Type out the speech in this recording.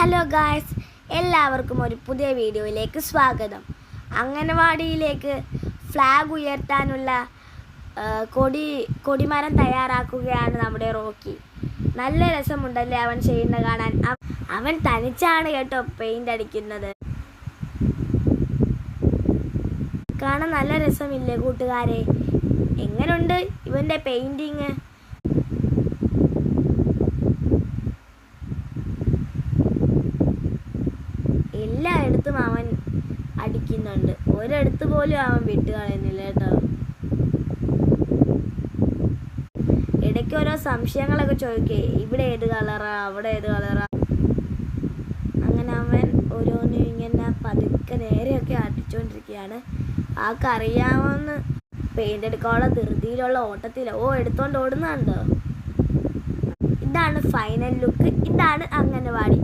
Hello guys, എല്ലാവർക്കും ഒരു പുതിയ വീഡിയോയിലേക്ക് സ്വാഗതം. അംഗനവാടിയിലേക്ക് ഫ്ലാഗ് ഉയർത്താനുള്ള കൊടിമരം തയ്യാറാക്കുകയാണ് നമ്മുടെ റോക്കി. നല്ല രസമുണ്ടല്ലേ അവൻ ചെയ്യുന്ന കാണാൻ. അവൻ തനിച്ചാണ് കേട്ടോ പെയിൻ്റ് അടിക്കുന്നത്. കാണാൻ നല്ല രസമില്ലേ കൂട്ടുകാരെ? എങ്ങനെയുണ്ട് ഇവൻ്റെ പെയിൻറ്റിങ്? എല്ലായിടത്തും അവൻ അടിക്കുന്നുണ്ട്, ഒരിടത്ത് പോലും അവൻ വിട്ട് കളയുന്നില്ല കേട്ടോ. ഇടയ്ക്ക് ഓരോ സംശയങ്ങളൊക്കെ ചോദിക്കേ, ഇവിടെ ഏത് കളറാ, അവിടെ ഏത് കളറാ. അങ്ങനെ അവൻ ഓരോന്നും ഇങ്ങനെ പതുക്കെ നേരെയൊക്കെ അടിച്ചുകൊണ്ടിരിക്കുകയാണ്. ആർക്കറിയാമെന്ന് പെയിൻ്റ് എടുക്കാനുള്ള ധൃതിയിലുള്ള ഓട്ടത്തിലോ എടുത്തോണ്ട് ഓടുന്നുണ്ടോ. ഇതാണ് ഫൈനൽ ലുക്ക്. ഇതാണ് അംഗനവാടി.